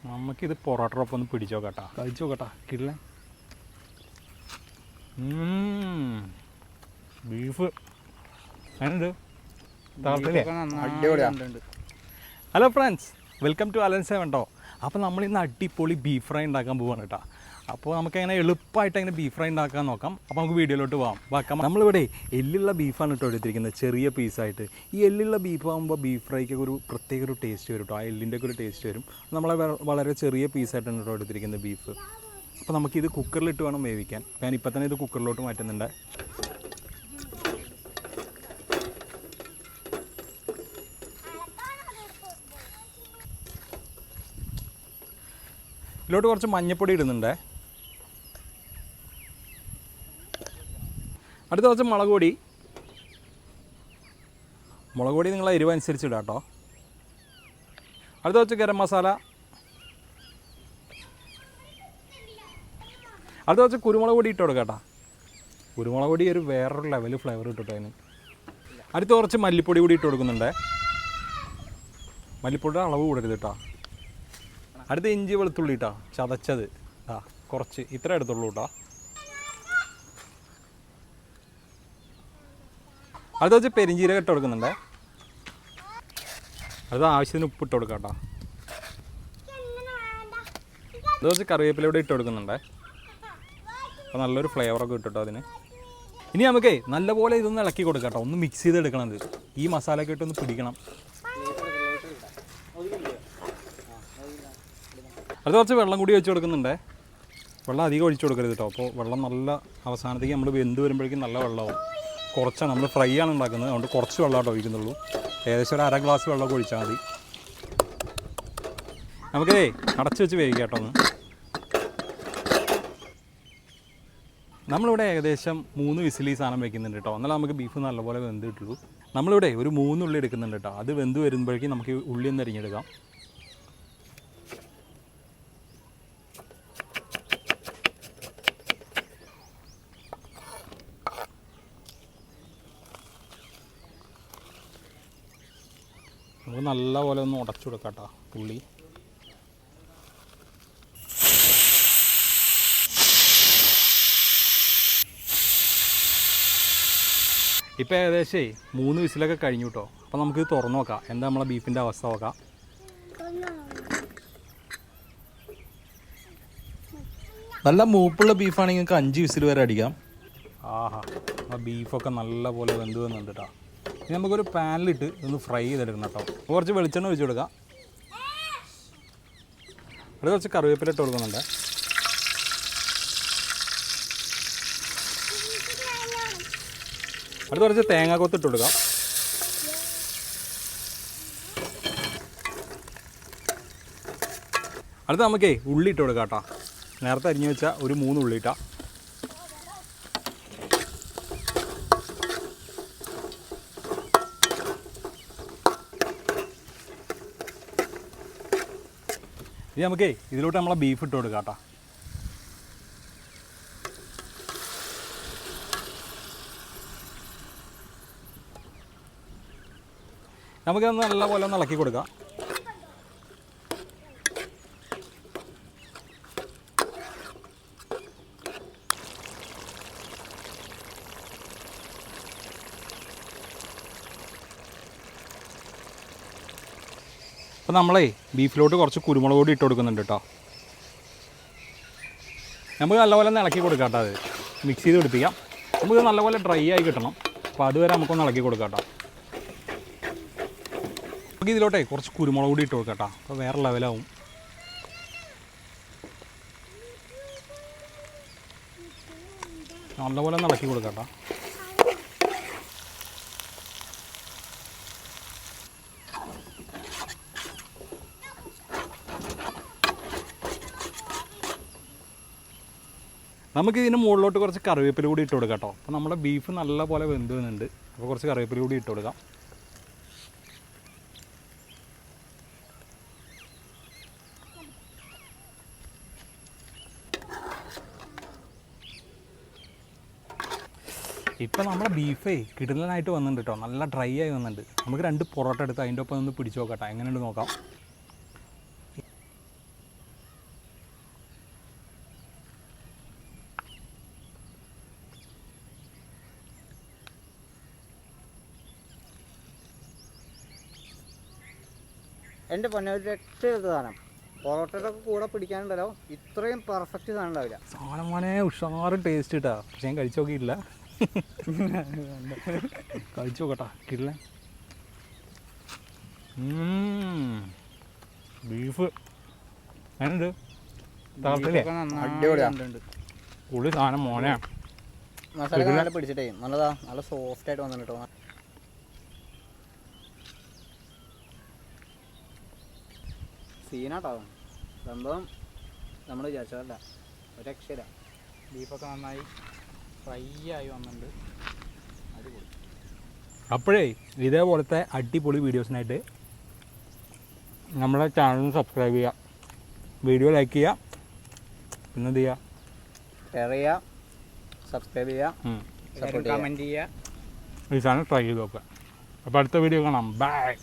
നമുക്കിത് പൊറോട്ടയൊപ്പം ഒന്ന് പിടിച്ചു നോക്കട്ടാ, കഴിച്ചു നോക്കട്ടാ. കിടില ബീഫ് അതിനുണ്ട്. Hello friends, welcome to Alan seven കേട്ടോ. അപ്പോൾ നമ്മളിന്ന് അടിപൊളി ബീഫ് ഫ്രൈ ഉണ്ടാക്കാൻ പോവാണ് കേട്ടോ. അപ്പോൾ നമുക്കങ്ങനെ എളുപ്പമായിട്ട് അങ്ങനെ ബീഫ് ഫ്രൈ ഉണ്ടാക്കാൻ നോക്കാം. അപ്പോൾ നമുക്ക് വീഡിയോയിലോട്ട് പോകാം. നമ്മളിവിടെ എല്ലുള്ള ബീഫാണ് കേട്ടോ എടുത്തിരിക്കുന്നത്, ചെറിയ പീസായിട്ട്. ഈ എല്ലുള്ള ബീഫ് ആകുമ്പോൾ ബീഫ് ഫ്രൈക്ക് ഒരു പ്രത്യേക ഒരു ടേസ്റ്റ് വരും കേട്ടോ. ആ എല്ലിൻ്റെ ഒക്കെ ഒരു ടേസ്റ്റ് വരും. നമ്മളെ വളരെ ചെറിയ പീസായിട്ടാണ് കേട്ടോ എടുത്തിരിക്കുന്നത് ബീഫ്. അപ്പോൾ നമുക്കിത് കുക്കറിലിട്ട് വേണം വേവിക്കാൻ. ഞാൻ ഇപ്പം തന്നെ ഇത് കുക്കറിലോട്ട് മാറ്റുന്നുണ്ട്. ഇതിലോട്ട് കുറച്ച് മഞ്ഞൾപ്പൊടി ഇടുന്നുണ്ട്. അടുത്ത കുറച്ച് മുളക് പൊടി നിങ്ങളെ എരിവ് അനുസരിച്ച് ഇടാം കേട്ടോ. അടുത്ത കുറച്ച് ഗരം മസാല. അടുത്ത കുറച്ച് കുരുമുളക് പൊടി ഇട്ട് കൊടുക്കാം കേട്ടോ. കുരുമുളക് പൊടി ഒരു വേറൊരു ലെവൽ ഫ്ലേവർ ഇട്ടിട്ട് അതിന്. അടുത്ത കുറച്ച് മല്ലിപ്പൊടി കൂടി ഇട്ട് കൊടുക്കുന്നുണ്ട്. മല്ലിപ്പൊടിയുടെ അളവ് കൂടരുത് കേട്ടോ. അടുത്ത ഇഞ്ചി വെളുത്തുള്ളി ഇട്ടാ ചതച്ചത് കുറച്ച് ഇത്ര എടുത്തുള്ളൂ കേട്ടോ. അടുത്ത വെച്ച് പെരിഞ്ചീരകം ഇട്ട് കൊടുക്കുന്നുണ്ട്. അത് ആവശ്യത്തിന് ഉപ്പിട്ട് കൊടുക്കാം കേട്ടോ. അത് വെച്ച് കറിവേപ്പില ഇവിടെ ഇട്ട് കൊടുക്കുന്നുണ്ട്. അപ്പോൾ നല്ലൊരു ഫ്ലേവറൊക്കെ കിട്ടും അതിന്. ഇനി നമുക്കേ നല്ലപോലെ ഇതൊന്ന് ഇളക്കി കൊടുക്കാം കേട്ടോ. ഒന്ന് മിക്സ് ചെയ്തെടുക്കണം. ഇത് ഈ മസാലയൊക്കെ ഇട്ടൊന്ന് പിടിക്കണം. അത് കുറച്ച് വെള്ളം കൂടി ഒഴിച്ച് കൊടുക്കുന്നുണ്ട്. വെള്ളം അധികം ഒഴിച്ച് കൊടുക്കരുത് കേട്ടോ. അപ്പോൾ വെള്ളം നല്ല അവസാനത്തേക്ക് നമ്മൾ വെന്ത് വരുമ്പോഴേക്കും നല്ല വെള്ളമാവും. കുറച്ചാണ് നമ്മൾ ഫ്രൈ ആണ് ഉണ്ടാക്കുന്നത്, അതുകൊണ്ട് കുറച്ച് വെള്ളമായിട്ട് ഒഴിക്കുന്നുള്ളൂ. ഏകദേശം ഒരു 1/2 ഗ്ലാസ് വെള്ളമൊക്കെ ഒഴിച്ചാൽ മതി. നമുക്കേ അടച്ച് വെച്ച് വേവിക്കാം കേട്ടോ. ഒന്ന് നമ്മളിവിടെ ഏകദേശം 3 വിസിൽ ഈ സാധനം വെക്കുന്നുണ്ട് കേട്ടോ. എന്നാലും നമുക്ക് ബീഫ് നല്ലപോലെ വെന്ത് കിട്ടുള്ളൂ. നമ്മളിവിടെ ഒരു 3 ഉള്ളി എടുക്കുന്നുണ്ട് കേട്ടോ. അത് വെന്ത് വരുമ്പോഴേക്കും നമുക്ക് ഉള്ളി ഒന്ന് അരിഞ്ഞെടുക്കാം. നമുക്ക് നല്ലപോലെ ഒന്ന് ഉടച്ചു കൊടുക്കാം കേട്ടോ ഉള്ളി. ഇപ്പോൾ ഏകദേശം 3 വിസിലൊക്കെ കഴിഞ്ഞു കേട്ടോ. അപ്പോൾ നമുക്കിത് തുറന്നു നോക്കാം, എന്താ നമ്മളെ ബീഫിൻ്റെ അവസ്ഥ നോക്കാം. നല്ല മൂപ്പുള്ള ബീഫാണെങ്കിൽ നിങ്ങൾക്ക് 5 വിസിൽ വരെ അടിക്കാം. ആഹാ, ആ ബീഫൊക്കെ നല്ലപോലെ വെന്ത് വന്നിട്ടുണ്ട് കേട്ടോ. ഇനി നമുക്കൊരു പാനിലിട്ട് ഒന്ന് ഫ്രൈ ചെയ്തെടുക്കണം കേട്ടോ. കുറച്ച് വെളിച്ചെണ്ണ ഒഴിച്ച് കൊടുക്കാം. അത് കുറച്ച് കറിവേപ്പില ഇട്ട് കൊടുക്കുന്നുണ്ട്. അടുത്ത് കുറച്ച് തേങ്ങാക്കൊത്ത് ഇട്ട് കൊടുക്കാം. അടുത്ത് നമുക്കേ ഉള്ളി ഇട്ട് കൊടുക്കാം കേട്ടോ. നേരത്തെ അരിഞ്ഞ് വെച്ചാൽ ഒരു 3 ഉള്ളി ഇട്ടാ. ഇനി നമുക്കേ ഇതിലോട്ട് നമ്മളെ ബീഫ് ഇട്ട് കൊടുക്കാം കേട്ടോ. നമുക്കൊന്ന് നല്ലപോലെ ഒന്ന് ഇളക്കി കൊടുക്കാം. അപ്പോൾ നമ്മളേ ബീഫിലോട്ട് കുറച്ച് കുരുമുളക് പൊടി ഇട്ട് കൊടുക്കുന്നുണ്ട് കേട്ടോ. നമുക്ക് നല്ലപോലെ ഒന്ന് ഇളക്കി കൊടുക്കാം കേട്ടോ. അത് മിക്സ് ചെയ്ത് പിടിപ്പിക്കാം. നമുക്ക് നല്ലപോലെ ഡ്രൈ ആയി കിട്ടണം. അപ്പോൾ അതുവരെ നമുക്കൊന്ന് ഇളക്കി കൊടുക്കാം കേട്ടോ. നമുക്ക് ഇതിലോട്ടേ കുറച്ച് കുരുമുളക് പൊടി ഇട്ട് കൊടുക്കാം കേട്ടോ. അപ്പോൾ വേറെ ലെവലാവും. നല്ലപോലെ ഒന്ന് ഇളക്കി കൊടുക്കാം കേട്ടോ. നമുക്ക് ഇതിന് മുകളിലോട്ട് കുറച്ച് കറിവേപ്പില കൂടി ഇട്ട് കൊടുക്കാം കേട്ടോ. അപ്പോൾ നമ്മുടെ ബീഫ് നല്ല പോലെ വെന്ത് വന്നുണ്ട്. അപ്പോൾ കുറച്ച് കറിവേപ്പില കൂടി ഇട്ട് കൊടുക്കാം. ഇപ്പോൾ നമ്മളെ ബീഫേ കിടിലനായിട്ട് വന്നിട്ടുണ്ട് കേട്ടോ. നല്ല ഡ്രൈ ആയി വന്നിട്ടുണ്ട്. നമുക്ക് 2 പൊറോട്ട എടുത്ത് അതിൻ്റെ ഒപ്പം ഒന്ന് പിടിച്ച് നോക്കാം. എങ്ങനെയുണ്ട് നോക്കാം. എൻ്റെ പൊന്നെ ഒരു രക്ഷയില്ലാത്ത സാധനം. പൊറോട്ടയുടെ കൂടെ പിടിക്കാനുണ്ടല്ലോ, ഇത്രയും പെർഫെക്റ്റ് സാധനം ഉണ്ടാവില്ല. സാധനം മോനെ ഉഷാറ് ടേസ്റ്റ് കിട്ടാ. പക്ഷെ ഞാൻ കഴിച്ചു നോക്കിയില്ല. കഴിച്ചു നോക്കട്ടാ കിട്ടില്ല. ബീഫ് അതിനുണ്ട് തളർത്തില്ലേ? അടിപൊളിയാണ്. പുളി സാധനം മോനെ. മസാല നല്ല പിടിച്ചിട്ടേ നല്ലതാ, നല്ല സോഫ്റ്റ് ആയിട്ട് വന്നിട്ട് കേട്ടോ. സീനാട്ടോ സംഭവം, നമ്മൾ വിചാരിച്ചതല്ല, ഒരു രക്ഷയില്ല. ബീഫൊക്കെ നന്നായി ഫ്രൈ ആയി വന്നിട്ടുണ്ട്, അടിപൊളി. അപ്പോഴേ ഇതേപോലത്തെ അടിപൊളി വീഡിയോസിനായിട്ട് നമ്മളെ ചാനൽ സബ്സ്ക്രൈബ് ചെയ്യുക, വീഡിയോ ലൈക്ക് ചെയ്യുക, പിന്നെ എന്ത് ചെയ്യുക, ഷെയർ ചെയ്യുക, സബ്സ്ക്രൈബ് ചെയ്യുക, സപ്പോർട്ട് ചെയ്യുക, കമൻറ്റ് ചെയ്യുക. ഈ ചാനൽ ട്രൈ ചെയ്ത് നോക്കുക. അപ്പോൾ അടുത്ത വീഡിയോ കാണാം. ബൈ.